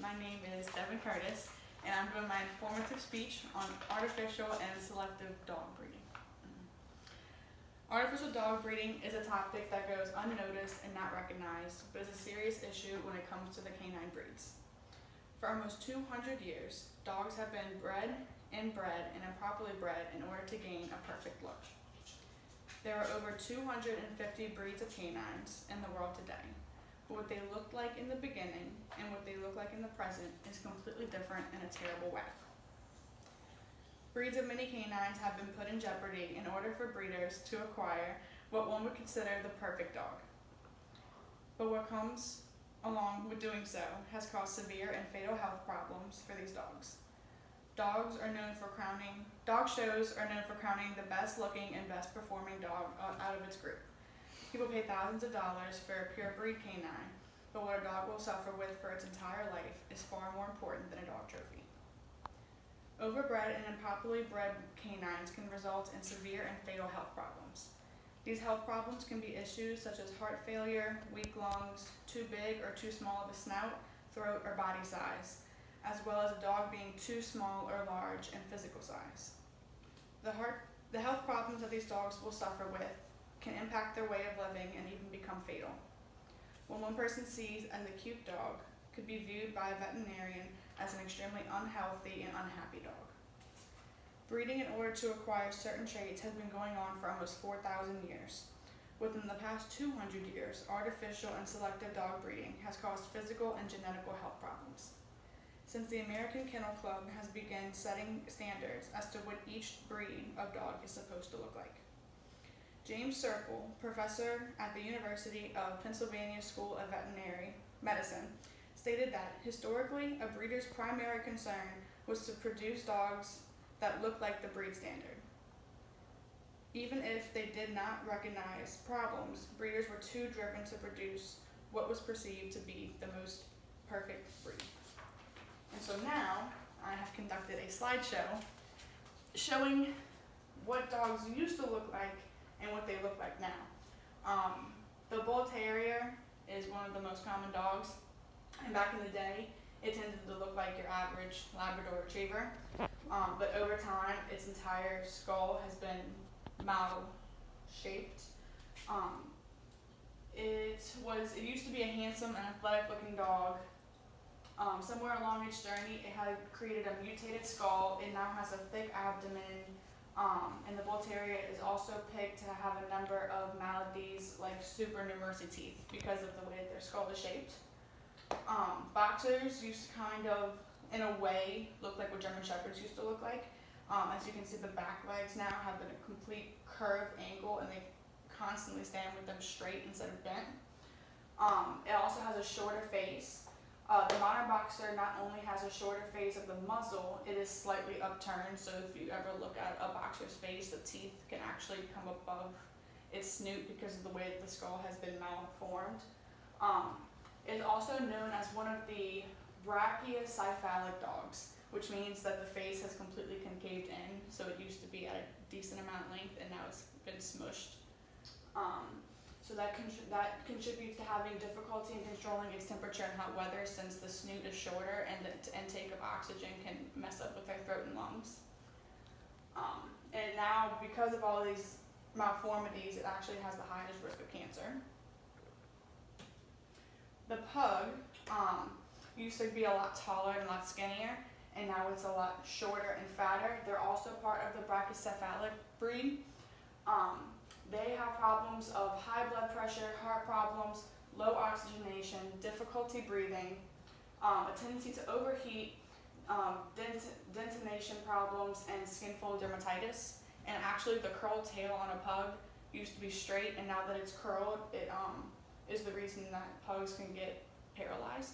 My name is Devin Curtis, and I'm doing my informative speech on artificial and selective dog breeding. Artificial dog breeding is a topic that goes unnoticed and not recognized, but is a serious issue when it comes to the canine breeds. For almost 200 years, dogs have been bred, inbred, and improperly bred in order to gain a perfect look. There are over 250 breeds of canines in the world today, but what they looked like in the beginning and what they look like in the present is completely different in a terrible way. Breeds of many canines have been put in jeopardy in order for breeders to acquire what one would consider the perfect dog. But what comes along with doing so has caused severe and fatal health problems for these dogs. Dog shows are known for crowning the best looking and best performing dog out of its group. People pay thousands of dollars for a purebred canine, but what a dog will suffer with for its entire life is far more important than a dog trophy. Overbred and improperly bred canines can result in severe and fatal health problems. These health problems can be issues such as heart failure, weak lungs, too big or too small of a snout, throat, or body size, as well as a dog being too small or large in physical size. The health problems that these dogs will suffer with can impact their way of living and even become fatal. What one person sees as a cute dog could be viewed by a veterinarian as an extremely unhealthy and unhappy dog. Breeding in order to acquire certain traits has been going on for almost 4,000 years. Within the past 200 years, artificial and selective dog breeding has caused physical and genetical health problems. Since the American Kennel Club has begun setting standards as to what each breed of dog is supposed to look like. James Circle, professor at the University of Pennsylvania School of Veterinary Medicine, stated that historically a breeder's primary concern was to produce dogs that looked like the breed standard. Even if they did not recognize problems, breeders were too driven to produce what was perceived to be the most perfect breed. And so now I have conducted a slideshow showing what dogs used to look like and what they look like now. The Bull Terrier is one of the most common dogs, and back in the day, it tended to look like your average Labrador Retriever, but over time, its entire skull has been mal-shaped. It used to be a handsome and athletic-looking dog. Somewhere along its journey, it had created a mutated skull. It now has a thick abdomen, and the Bull Terrier is also picked to have a number of maladies like supernumerary teeth because of the way that their skull is shaped. Boxers used to kind of, in a way, look like what German Shepherds used to look like. As you can see, the back legs now have a complete curved angle, and they constantly stand with them straight instead of bent. It also has a shorter face. The modern boxer not only has a shorter face of the muzzle, it is slightly upturned, so if you ever look at a boxer's face, the teeth can actually come above its snoot because of the way that the skull has been malformed. It is also known as one of the brachycephalic dogs, which means that the face has completely concaved in, so it used to be at a decent amount of length and now it's been smushed. So that contributes to having difficulty in controlling its temperature in hot weather, since the snoot is shorter and the intake of oxygen can mess up with their throat and lungs. And now, because of all of these malformities, it actually has the highest risk of cancer. The pug used to be a lot taller and a lot skinnier, and now it's a lot shorter and fatter. They're also part of the brachycephalic breed. They have problems of high blood pressure, heart problems, low oxygenation, difficulty breathing, a tendency to overheat, dentination problems, and skin fold dermatitis. And actually, the curled tail on a pug used to be straight, and now that it's curled, it is the reason that pugs can get paralyzed.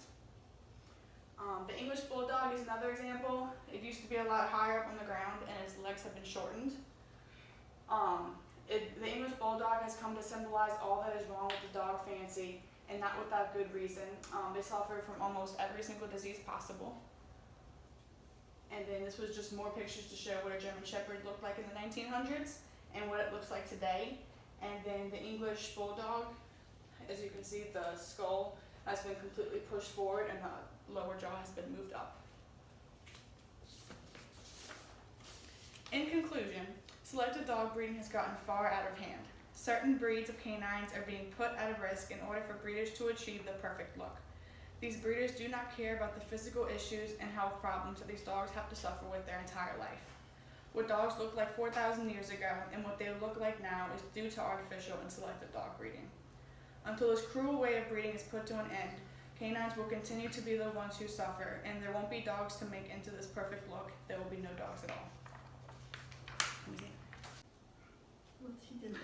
The English Bulldog is another example. It used to be a lot higher up on the ground, and its legs have been shortened. The English Bulldog has come to symbolize all that is wrong with the dog fancy, and not without good reason. They suffer from almost every single disease possible. And then this was just more pictures to show what a German Shepherd looked like in the 1900s and what it looks like today. And then the English Bulldog, as you can see, the skull has been completely pushed forward and the lower jaw has been moved up. In conclusion, selective dog breeding has gotten far out of hand. Certain breeds of canines are being put at risk in order for breeders to achieve the perfect look. These breeders do not care about the physical issues and health problems that these dogs have to suffer with their entire life. What dogs looked like 4,000 years ago and what they look like now is due to artificial and selective dog breeding. Until this cruel way of breeding is put to an end, canines will continue to be the ones who suffer, and there won't be dogs to make into this perfect look. There will be no dogs at all. Well, she didn't.